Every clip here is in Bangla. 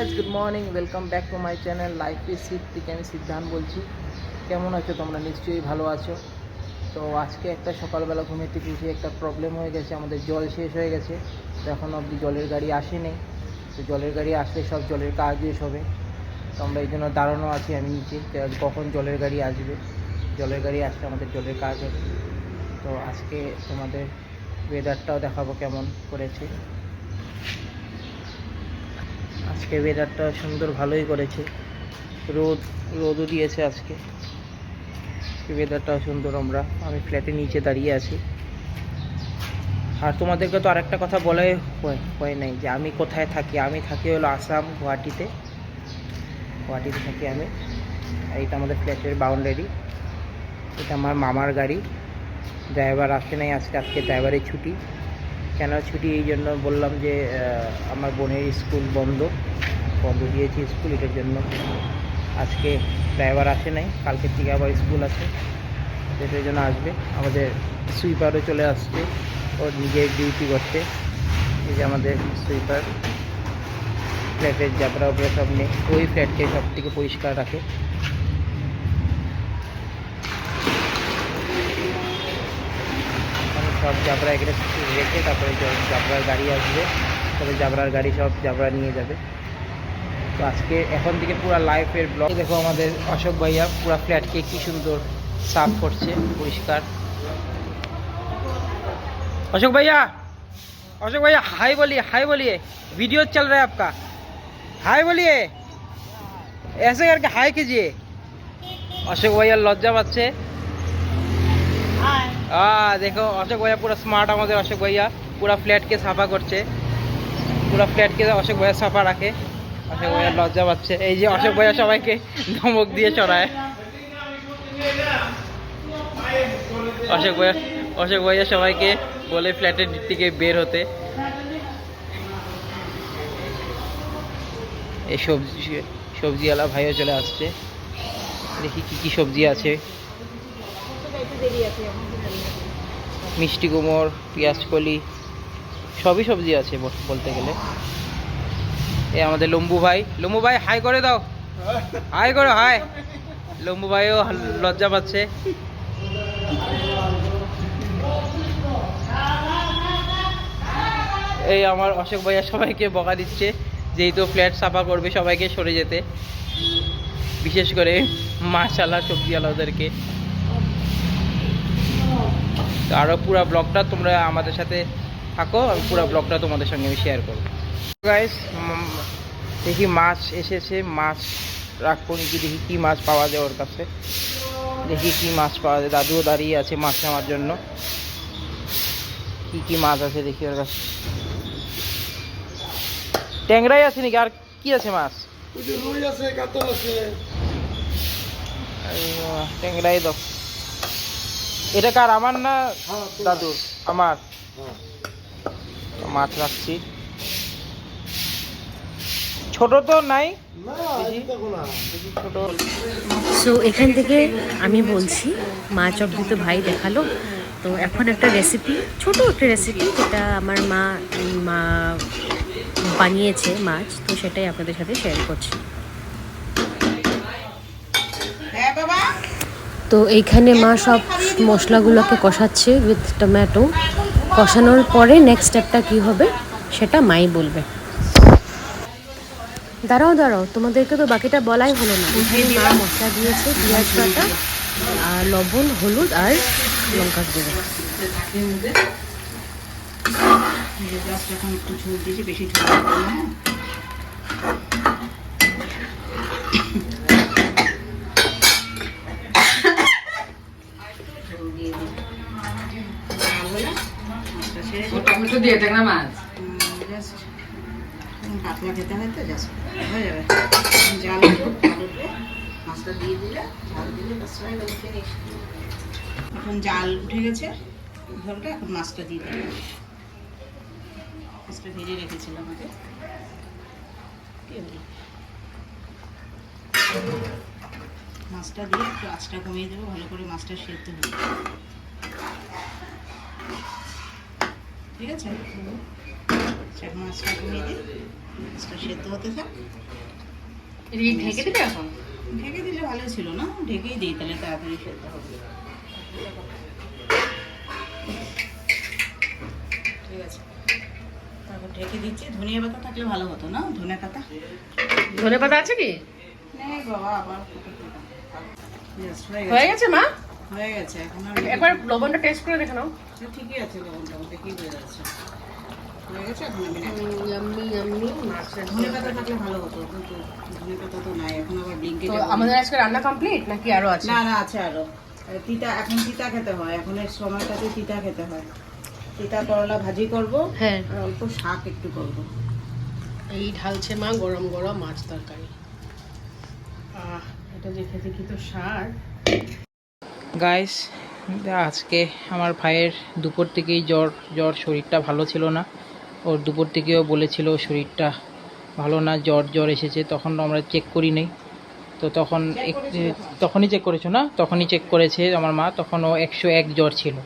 Guys, good morning, welcome back to my channel life is seat থেকে আমি সিদ্ধান্ত বলছি। কেমন আছো তোমরা? নিশ্চয়ই ভালো আছো। তো আজকে একটা সকালবেলা ঘুমের থেকে উঠে একটা প্রবলেম হয়ে গেছে, আমাদের জল শেষ হয়ে গেছে। তো এখন অবধি জলের গাড়ি আসেনি। তো জলের গাড়ি আসলে সব জলের কাজ শেষ হবে। তো আমরা এই জন্য দাঁড়ানো আছি আমি নিচে, কখন জলের গাড়ি আসবে। জলের গাড়ি আসলে আমাদের জলের কাজ হবে। তো আজকে তোমাদের ওয়েদারটাও দেখাবো কেমন করেছে। আজকে ওয়েদারটা সুন্দর, ভালোই করেছে। রোদও দিয়েছে আজকে। ওয়েদারটাও সুন্দর। আমি ফ্ল্যাটের নিচে দাঁড়িয়ে আছি। আর তোমাদেরকে তো আরেকটা কথা বলাই হয় নাই যে আমি কোথায় থাকি। আমি থাকি হলো আসাম, গুয়াহাটিতে থাকি আমি। আর এটা আমাদের ফ্ল্যাটের বাউন্ডারি। এটা আমার মামার গাড়ি। ড্রাইভার আসে নাই আজকে ড্রাইভারের ছুটি। কেন ছুটি এই জন্য বললাম যে আমার বোনের স্কুল বন্ধ দিয়েছি স্কুল, এটার জন্য আজকে ড্রাইভার আসে নাই। কালকের থেকে আবার স্কুল আছে, সেটার জন্য আসবে। আমাদের সুইপারও চলে আসছে ওর নিজের ডিউটি করতে। এই যে আমাদের সুইপার ফ্ল্যাটের জাবরা উপরে সব নেই, ওই ফ্ল্যাটকে সব থেকে পরিষ্কার রাখে। সব জাবরা এখানে রেখে তারপরে জাবরার গাড়ি আসবে, তবে জাবরার গাড়ি সব জাবরা নিয়ে যাবে। তো আজকে এখন থেকে পুরো লাইফের ব্লগ দেখো। আমাদের অশোক ভাইয়া পুরো ফ্ল্যাটকে কি সুন্দর সাফ করছে, পরিষ্কার। अशोक भैया हाय बोलिए, वीडियो चल रहा है आपका। हाय बोलिए, ऐसे करके हाय कीजिए। अशोक भैया लज्जा पाচ্ছে। देखो अशोक भैया पूरा स्मार्ट। আমাদের अशोक भैया पूरा फ्लैट के साफा করছে। पूरा फ्लैट के अशोक भैया साफा রাখে। अशोक भैया লজ্জা পাচ্ছে। এই যে अशोक भैया সবাইকে ধমক দিয়ে চড়ায়। अशोक भैया সবাইকে বলে ফ্ল্যাটের থেকে বের হতে। এই সবজিওয়ালা ভাইও চলে আসছে। দেখি কি সবজি আছে। মিষ্টি কুমড়, পেঁয়াজ কলি, সবই সবজি আছে বলতে গেলে। এই আমাদের লম্বু ভাই হাই করে দাও, হাই করো, হাই। লম্বু ভাইও লজ্জা পাচ্ছে। এই আমার অশোক ভাইয়া সবাইকে বকা দিচ্ছে, যেহেতু ফ্ল্যাট সাফা করবে সবাইকে সরে যেতে, বিশেষ করে মাছালা সবজিওয়ালাদেরকে। তো আরও পুরো ব্লগটা তোমরা আমাদের সাথে থাকো, আমি পুরো ব্লগটা তোমাদের সঙ্গে আমি শেয়ার করবো। গাইস, দেখি মাছ এসেছে, মাছ রাখবো নাকি, দেখি কি মাছ পাওয়া যায় ওর কাছে। দেখি কি মাছ পাওয়া যায়। দাদুও দাঁড়িয়ে আছে মাছ নেওয়ার জন্য। কি মাছ আছে দেখি ওর কাছে। ট্যাংরাই আছে নাকি, আর কি আছে মাছ? ট্যাংরাই দাও। এটা কার, আমার না দাদুর? আমার। মাছ রাখছি। ছোট তো নাই। সো এখান থেকে আমি বলছি, মাছ অব্দি তো ভাই দেখালো। তো এখন একটা রেসিপি, ছোট একটা রেসিপি, যেটা আমার মা বানিয়েছে মাছ, তো সেটাই আপনাদের সাথে শেয়ার করছি। তো এইখানে মা সব মশলাগুলোকে কষাচ্ছে উইথ টমেটো। কষানোর পরে নেক্সট স্টেপটা কী হবে সেটা মাই বলবে। দাঁড়াও, তোমাদেরকে তো বাকিটা বলাই হলো না। এখানে মা মশলা দিয়েছে, পেঁয়াজ বাটা আর লবণ, হলুদ আর লঙ্কা গুঁড়ো। একটু ঝোল দিয়েছি, বেশি ঝোল না। টমেটো দিয়ে দেখ না মাছ, পাতলা খেতে হয় তো, জাস্ট হয়ে যাবে। জাল উঠবে, মাছটা দিয়ে দিলে, জাল দিলে এখন জাল উঠে গেছে ঝোলটা। এখন মাছটা দিয়ে দিলে, মাছটা ভেজে রেখেছিলাম আগে। মাছটা দিয়ে একটু আঁচটা কমিয়ে দেবো, ভালো করে মাছটা সেদ্ধ হবে। ঠিক আছে, এখন মাছটা কমিয়ে দিই, মাছটা সেদ্ধ হতে থাক। এটা কি ঢেকে দিবে এখন? ঢেকে দিলে ভালো ছিল না, ঢেকেই দিই তাহলে তাড়াতাড়ি সেদ্ধ হবে। ঠিক আছে, তারপর ঢেকে দিচ্ছি। ধনিয়া পাতা থাকলে ভালো হতো না, ধনে পাতা ধনে পাতা আছে কি? নেই বাবা, আবার কোথা থেকে? Yes, হয়ে গেছে মা? হয়ে গেছে। এখন আর একবার লবণটা টেস্ট করে দেখে নাও। ঠিকই আছে, লবণটা দেখেই বোঝা যাচ্ছে হয়ে গেছে। এখন আমি ইয়াম্মি ইয়াম্মি মাছের ধনে পাতা থাকলে ভালো হতো, কিন্তু ধনে পাতা তো নাই। এখন আবার ব্লিঙ্কেট। তো আমাদের আজকে রান্না কমপ্লিট নাকি আরো আছে? না না, আছে আরো। তিতা, এখন তিতা খেতে হয়, এখন এই সময়টাতে তিতা খেতে হয়। তিতা করলা ভাজি করব, হ্যাঁ। আর অল্প শাক একটু করব। এই ঢালছে মা গরম গরম মাছ তরকারি। এটা দেখে দেখি তো সার। গাইস, আজকে আমার ভাইয়ের দুপুর থেকেই জ্বর, শরীরটা ভালো ছিল না। ওর দুপুর থেকেও বলেছিল শরীরটা ভালো না, জ্বর এসেছে। তখন আমরা চেক করি নাই, তো তখনই চেক করেছো না? তখনই চেক করেছে আমার মা, তখন ও 101 জ্বর ছিল।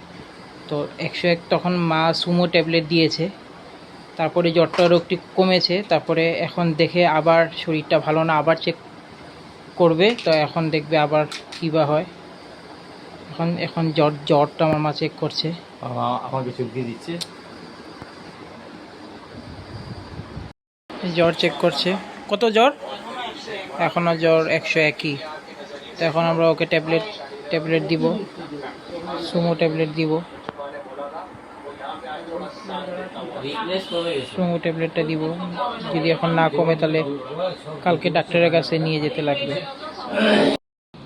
তো 101 তখন মা সুমো ট্যাবলেট দিয়েছে, তারপরে জ্বরটারও একটু কমেছে। তারপরে এখন দেখে আবার শরীরটা ভালো না, আবার চেক করবে। তো এখন দেখবে আবার কী বা হয়। এখন জ্বরটা আমার মা চেক করছে। আমাকে চোখ দিয়ে দিচ্ছে। জ্বর চেক করছে, কত জ্বর? এখনও জ্বর 101ই। তো এখন আমরা ওকে ট্যাবলেট দিব, সুমো ট্যাবলেট দিব। সুমো ট্যাবলেটটা দিব, যদি এখন না কমে তাহলে কালকে ডাক্তারের কাছে নিয়ে যেতে লাগবে।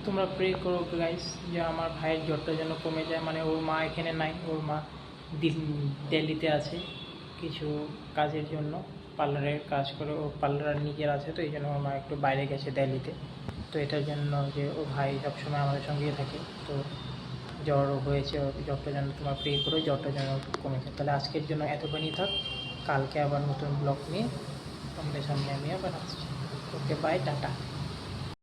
তোমরা প্রে করো গাইস, যে আমার ভাইয়ের জ্বরটা যেন কমে যায়। মানে ওর মা এখানে নাই, ওর মা দিল্লিতে আছে কিছু কাজের জন্য, পার্লারের কাজ করে। ও পার্লার নিজের আছে, তো এই জন্য ওর মা একটু বাইরে গেছে দিল্লিতে। তো এটার জন্য যে ও ভাই সবসময় আমাদের সঙ্গেই থাকে, তো জ্বর হয়েছে। ওর জ্বরটা যেন তোমরা প্রে করো, জ্বরটা যেন কমে যায়। তাহলে আজকের জন্য এতখানি থাক, কালকে আবার নতুন ব্লগ নিয়ে তোমাদের সামনে আমি আবার আসছি। ওকে, বাই, টাটা।